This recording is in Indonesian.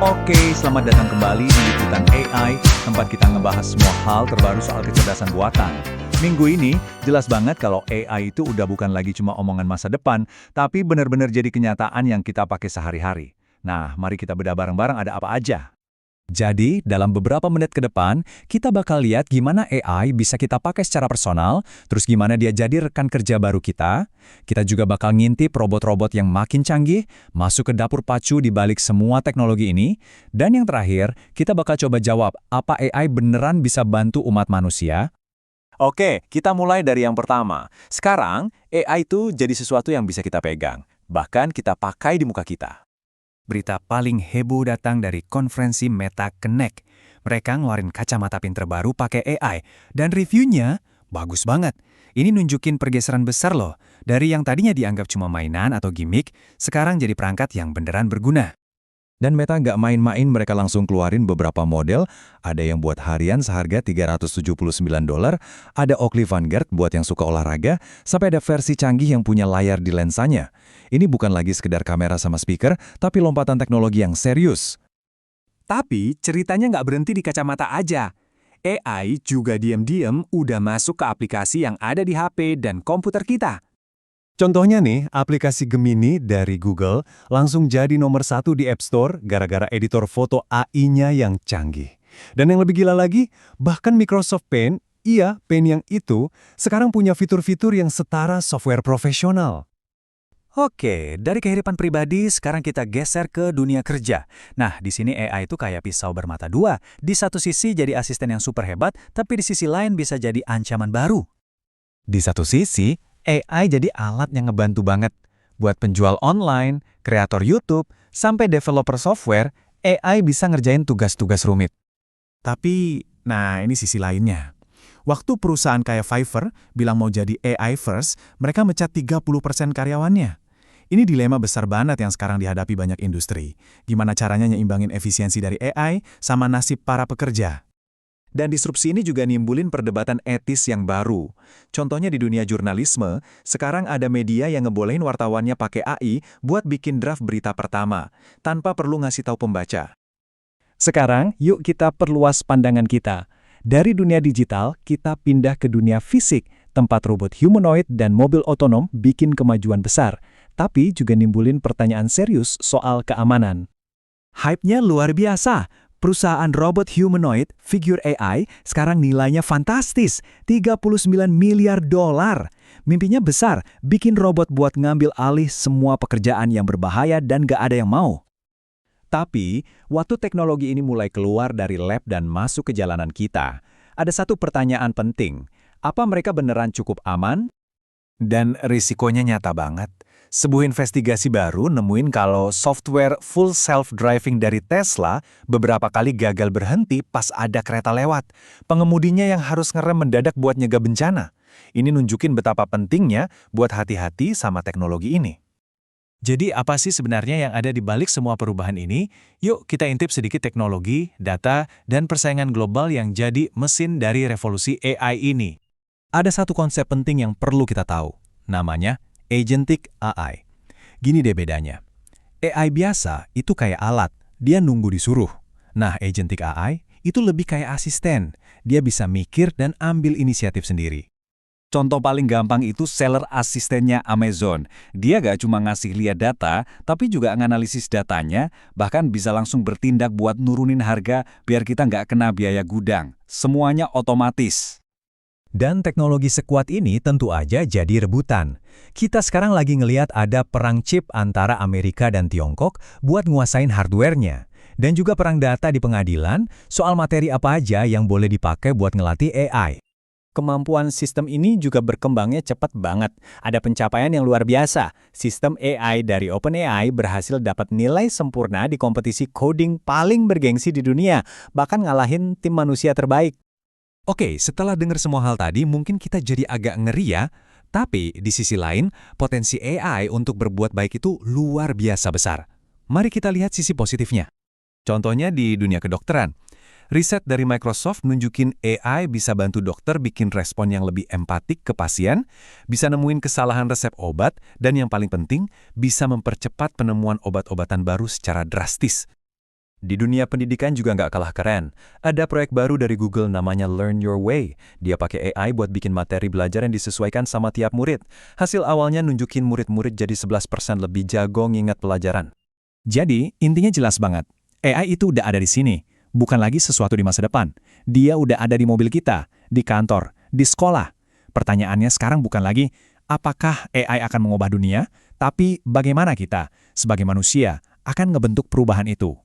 Oke, selamat datang kembali di Liputan AI, tempat kita ngebahas semua hal terbaru soal kecerdasan buatan. Minggu ini, jelas banget kalau AI itu udah bukan lagi cuma omongan masa depan, tapi benar-benar jadi kenyataan yang kita pakai sehari-hari. Nah, mari kita bedah bareng-bareng ada apa aja. Jadi, dalam beberapa menit ke depan, kita bakal lihat gimana AI bisa kita pakai secara personal, terus gimana dia jadi rekan kerja baru kita. Kita juga bakal ngintip robot-robot yang makin canggih, masuk ke dapur pacu di balik semua teknologi ini. Dan yang terakhir, kita bakal coba jawab, apa AI beneran bisa bantu umat manusia? Oke, kita mulai dari yang pertama. Sekarang, AI itu jadi sesuatu yang bisa kita pegang, bahkan kita pakai di muka kita. Berita paling heboh datang dari konferensi Meta Connect. Mereka ngeluarin kacamata pinter baru pakai AI, dan reviewnya bagus banget. Ini nunjukin pergeseran besar loh, dari yang tadinya dianggap cuma mainan atau gimmick, sekarang jadi perangkat yang beneran berguna. Dan Meta nggak main-main, mereka langsung keluarin beberapa model, ada yang buat harian seharga $379, ada Oakley Vanguard buat yang suka olahraga, sampai ada versi canggih yang punya layar di lensanya. Ini bukan lagi sekedar kamera sama speaker, tapi lompatan teknologi yang serius. Tapi ceritanya nggak berhenti di kacamata aja. AI juga diam-diam udah masuk ke aplikasi yang ada di HP dan komputer kita. Contohnya nih, aplikasi Gemini dari Google langsung jadi nomor 1 di App Store gara-gara editor foto AI-nya yang canggih. Dan yang lebih gila lagi, bahkan Microsoft Paint, Paint yang itu, sekarang punya fitur-fitur yang setara software profesional. Oke, dari kehidupan pribadi sekarang kita geser ke dunia kerja. Nah, di sini AI itu kayak pisau bermata dua. Di satu sisi jadi asisten yang super hebat, tapi di sisi lain bisa jadi ancaman baru. Di satu sisi, AI jadi alat yang ngebantu banget. Buat penjual online, kreator YouTube, sampai developer software, AI bisa ngerjain tugas-tugas rumit. Tapi, nah ini sisi lainnya. Waktu perusahaan kayak Fiverr bilang mau jadi AI first, mereka mecat 30% karyawannya. Ini dilema besar banget yang sekarang dihadapi banyak industri. Gimana caranya nyimbangin efisiensi dari AI sama nasib para pekerja? Dan disrupsi ini juga nimbulin perdebatan etis yang baru. Contohnya di dunia jurnalisme, sekarang ada media yang ngebolehin wartawannya pakai AI buat bikin draft berita pertama, tanpa perlu ngasih tahu pembaca. Sekarang, yuk kita perluas pandangan kita. Dari dunia digital, kita pindah ke dunia fisik, tempat robot humanoid dan mobil otonom bikin kemajuan besar, tapi juga nimbulin pertanyaan serius soal keamanan. Hype-nya luar biasa. Perusahaan robot humanoid, Figure AI, sekarang nilainya fantastis, $39 miliar. Mimpinya besar, bikin robot buat ngambil alih semua pekerjaan yang berbahaya dan gak ada yang mau. Tapi, waktu teknologi ini mulai keluar dari lab dan masuk ke jalanan kita, ada satu pertanyaan penting. Apa mereka beneran cukup aman? Dan risikonya nyata banget. Sebuah investigasi baru nemuin kalau software full self-driving dari Tesla beberapa kali gagal berhenti pas ada kereta lewat. Pengemudinya yang harus ngerem mendadak buat nyegah bencana. Ini nunjukin betapa pentingnya buat hati-hati sama teknologi ini. Jadi apa sih sebenarnya yang ada di balik semua perubahan ini? Yuk kita intip sedikit teknologi, data, dan persaingan global yang jadi mesin dari revolusi AI ini. Ada satu konsep penting yang perlu kita tahu, namanya Agentic AI. Gini deh bedanya. AI biasa itu kayak alat, dia nunggu disuruh. Nah, Agentic AI itu lebih kayak asisten. Dia bisa mikir dan ambil inisiatif sendiri. Contoh paling gampang itu seller asistennya Amazon. Dia gak cuma ngasih lihat data, tapi juga nganalisis datanya, bahkan bisa langsung bertindak buat nurunin harga biar kita nggak kena biaya gudang. Semuanya otomatis. Dan teknologi sekuat ini tentu aja jadi rebutan. Kita sekarang lagi ngelihat ada perang chip antara Amerika dan Tiongkok buat nguasain hardware-nya. Dan juga perang data di pengadilan soal materi apa aja yang boleh dipakai buat ngelatih AI. Kemampuan sistem ini juga berkembangnya cepat banget. Ada pencapaian yang luar biasa. Sistem AI dari OpenAI berhasil dapat nilai sempurna di kompetisi coding paling bergengsi di dunia, bahkan ngalahin tim manusia terbaik. Oke, setelah dengar semua hal tadi, mungkin kita jadi agak ngeri ya. Tapi di sisi lain, potensi AI untuk berbuat baik itu luar biasa besar. Mari kita lihat sisi positifnya. Contohnya di dunia kedokteran. Riset dari Microsoft nunjukin AI bisa bantu dokter bikin respon yang lebih empatik ke pasien, bisa nemuin kesalahan resep obat, dan yang paling penting, bisa mempercepat penemuan obat-obatan baru secara drastis. Di dunia pendidikan juga nggak kalah keren. Ada proyek baru dari Google namanya Learn Your Way. Dia pakai AI buat bikin materi belajar yang disesuaikan sama tiap murid. Hasil awalnya nunjukin murid-murid jadi 11% lebih jago ngingat pelajaran. Jadi, intinya jelas banget. AI itu udah ada di sini. Bukan lagi sesuatu di masa depan. Dia udah ada di mobil kita, di kantor, di sekolah. Pertanyaannya sekarang bukan lagi, apakah AI akan mengubah dunia? Tapi bagaimana kita, sebagai manusia, akan ngebentuk perubahan itu?